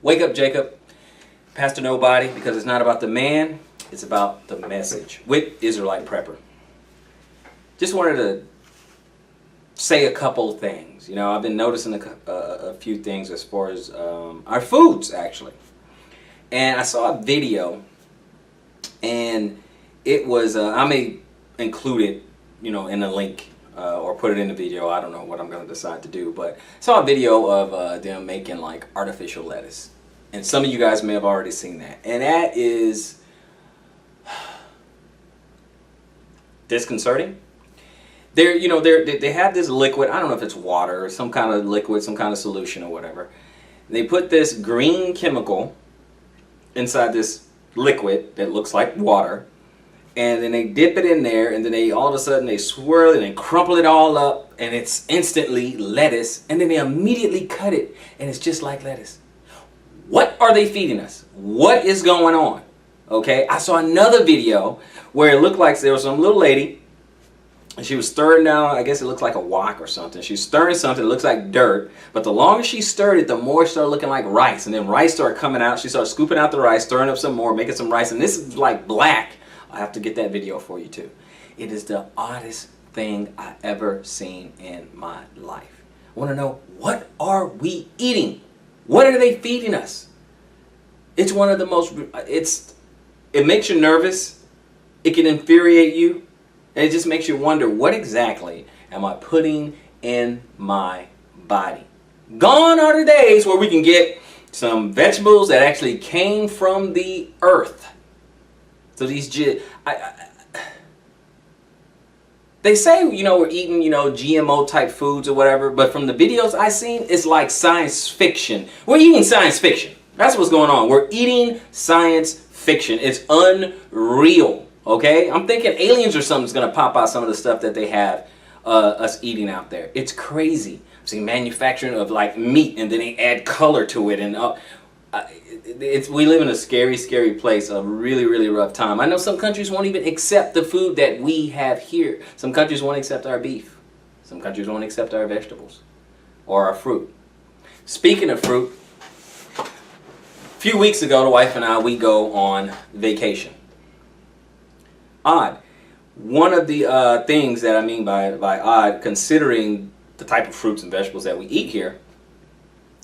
Wake up, Jacob. Pastor Nobody, because it's not about the man, it's about the message. With Israelite Prepper. Just wanted to say a couple things. You know, I've been noticing a few things as far as our foods, actually. And I saw a video, and it was, I may include it, you know, in the link. Or put it in the video. I don't know what I'm going to decide to do, but I saw a video of them making like artificial lettuce, and some of you guys may have already seen that, and that is disconcerting. They have this liquid. I don't know if it's water or some kind of liquid, some kind of solution or whatever. They put this green chemical inside this liquid that looks like water. And then they dip it in there, and then they all of a sudden they swirl it and crumple it all up, and it's instantly lettuce. And then they immediately cut it, and it's just like lettuce. What are they feeding us? What is going on? Okay, I saw another video where it looked like there was some little lady, and she was stirring down, I guess it looks like a wok or something. She's stirring something that looks like dirt, but the longer she stirred it, the more it started looking like rice. And then rice started coming out. She started scooping out the rice, stirring up some more, making some rice, and this is like black. I have to get that video for you too. It is the oddest thing I ever seen in my life. I want to know, what are we eating? What are they feeding us? It's one of the most, it makes you nervous. It can infuriate you. And it just makes you wonder, what exactly am I putting in my body? Gone are the days where we can get some vegetables that actually came from the earth. So these, they say, you know, we're eating, you know, GMO type foods or whatever, but from the videos I seen, it's like science fiction. We're eating science fiction. That's what's going on. We're eating science fiction. It's unreal, okay? I'm thinking aliens or something's going to pop out some of the stuff that they have us eating out there. It's crazy. I'm seeing manufacturing of like meat, and then they add color to it, and we live in a scary, scary place, a really, really rough time. I know some countries won't even accept the food that we have here. Some countries won't accept our beef. Some countries won't accept our vegetables or our fruit. Speaking of fruit, a few weeks ago, the wife and I, we go on vacation. Odd. One of the things that I mean by odd, considering the type of fruits and vegetables that we eat here,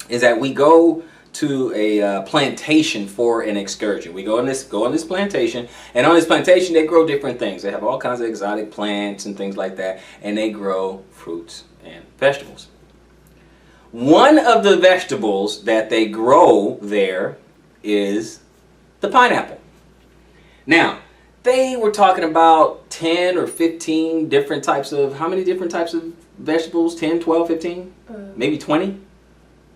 is that we go to a plantation for an excursion. We go on this plantation, and on this plantation they grow different things. They have all kinds of exotic plants and things like that, and they grow fruits and vegetables. One of the vegetables that they grow there is the pineapple. Now, they were talking about 10 or 15 different types of, how many different types of vegetables? 10, 12, 15? Maybe 20?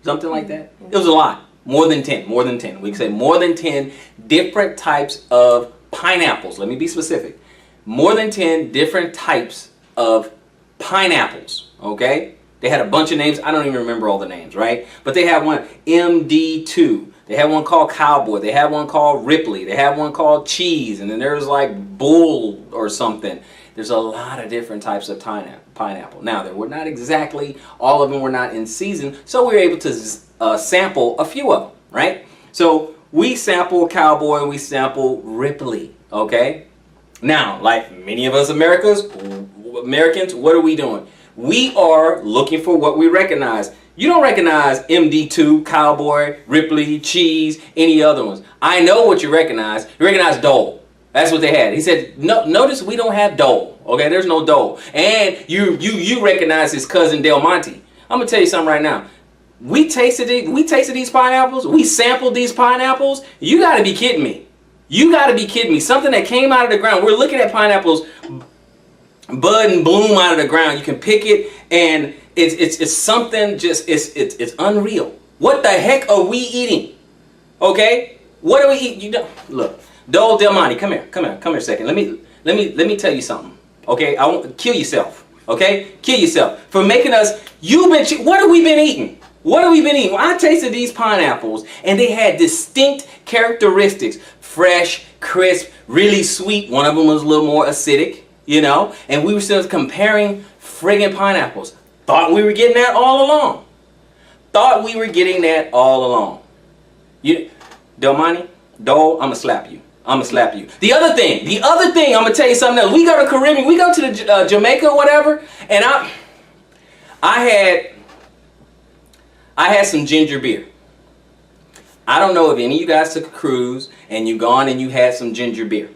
Something like that. It was a lot. More than 10. More than 10. We can say more than 10 different types of pineapples. Let me be specific. More than 10 different types of pineapples. Okay? They had a bunch of names. I don't even remember all the names, right? But they had one, MD2. They had one called Cowboy. They had one called Ripley. They had one called Cheese. And then there was like Bull or something. There's a lot of different types of pineapple. Now, they were not exactly, all of them were not in season, so we were able to sample a few of them, right? So we sample Cowboy and we sample Ripley, okay? Now, like many of us Americans, what are we doing? We are looking for what we recognize. You don't recognize MD2, Cowboy, Ripley, Cheese, any other ones. I know what you recognize. You recognize Dole. That's what they had. He said, no, notice we don't have Dole. Okay, there's no Dole. And you recognize his cousin Del Monte. I'm gonna tell you something right now. We tasted these pineapples. We sampled these pineapples. You gotta be kidding me. You gotta be kidding me. Something that came out of the ground. We're looking at pineapples bud and bloom out of the ground. You can pick it, and it's something just it's unreal. What the heck are we eating? Okay, what are we eating? You don't look. Dole Del Monte, come here a second. Let me tell you something. Okay, I won't kill yourself. Okay, kill yourself for making us. What have we been eating? What have we been eating? Well, I tasted these pineapples, and they had distinct characteristics: fresh, crisp, really sweet. One of them was a little more acidic, you know. And we were still comparing friggin' pineapples. Thought we were getting that all along. You, Delmonte, Dole, I'm gonna slap you. I'm gonna slap you. The other thing, I'm gonna tell you something else. We go to Caribbean, we go to the Jamaica or whatever, and I had some ginger beer. I don't know if any of you guys took a cruise and you gone and you had some ginger beer.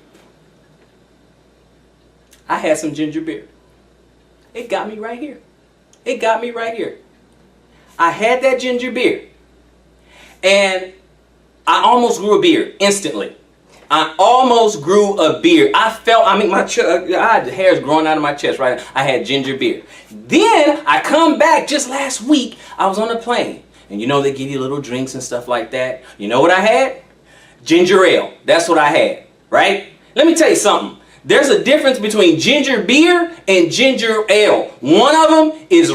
I had some ginger beer. It got me right here. It got me right here. I had that ginger beer and I almost grew a beard instantly. I almost grew a beard. I mean, I had hairs growing out of my chest, right? I had ginger beer. Then I come back just last week. I was on a plane. And you know they give you little drinks and stuff like that. You know what I had? Ginger ale. That's what I had, right? Let me tell you something. There's a difference between ginger beer and ginger ale. One of them is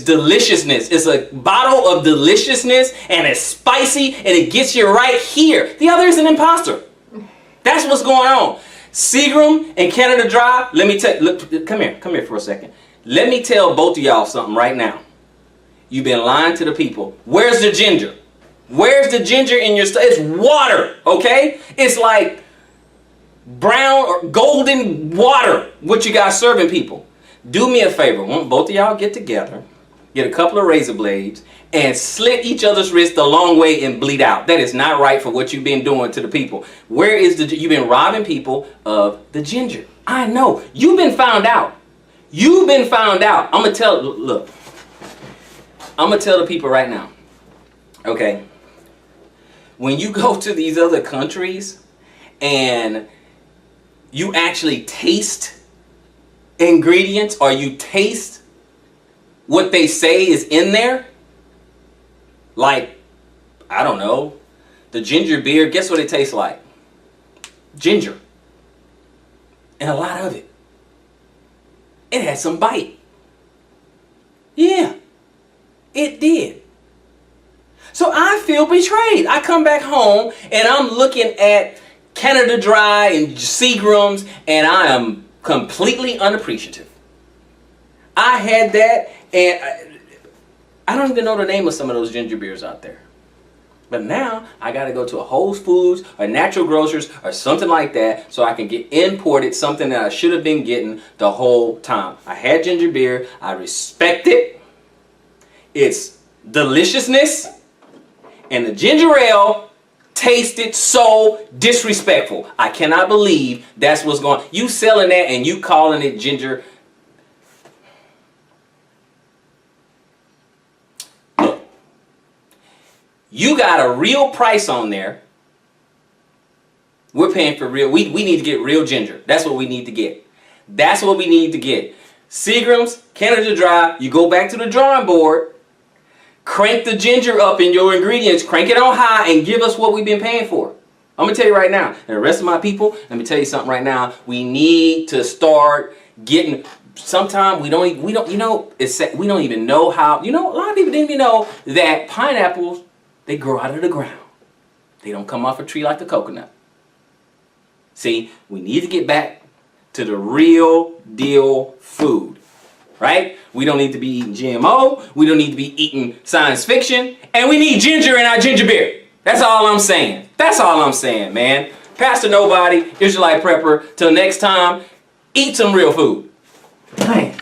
deliciousness. It's a bottle of deliciousness and it's spicy and it gets you right here. The other is an imposter. That's what's going on. Seagram and Canada Dry, let me tell you, look, come here for a second. Let me tell both of y'all something right now. You've been lying to the people. Where's the ginger? Where's the ginger in your stuff? It's water, okay? It's like brown or golden water, what you guys serving people. Do me a favor. Won't both of y'all get together, get a couple of razor blades, and slit each other's wrist the long way and bleed out. That is not right for what you've been doing to the people. Where is you've been robbing people of the ginger. I know. You've been found out. You've been found out. I'm going to tell, look. I'm going to tell the people right now, okay, when you go to these other countries and you actually taste ingredients or you taste what they say is in there, like, I don't know, the ginger beer, guess what it tastes like? Ginger. And a lot of it. It had some bite. Yeah. It did. So I feel betrayed. I come back home and I'm looking at Canada Dry and Seagrams and I am completely unappreciative. I had that and I don't even know the name of some of those ginger beers out there. But now I got to go to a Whole Foods or Natural Grocers or something like that so I can get imported something that I should have been getting the whole time. I had ginger beer. I respect it. It's deliciousness, and the ginger ale tasted so disrespectful. I cannot believe that's what's going on. You selling that and you calling it ginger. Look, you got a real price on there. We're paying for real. We need to get real ginger. That's what we need to get. That's what we need to get. Seagram's, Canada Dry, you go back to the drawing board. Crank the ginger up in your ingredients. Crank it on high and give us what we've been paying for. I'm going to tell you right now. And the rest of my people, let me tell you something right now. We need to start getting, sometimes we don't even know how, a lot of people didn't even know that pineapples, they grow out of the ground. They don't come off a tree like the coconut. See, we need to get back to the real deal food. Right? We don't need to be eating GMO. We don't need to be eating science fiction. And we need ginger in our ginger beer. That's all I'm saying. That's all I'm saying, man. Pastor Nobody, Israelite Prepper. Till next time, eat some real food. Man.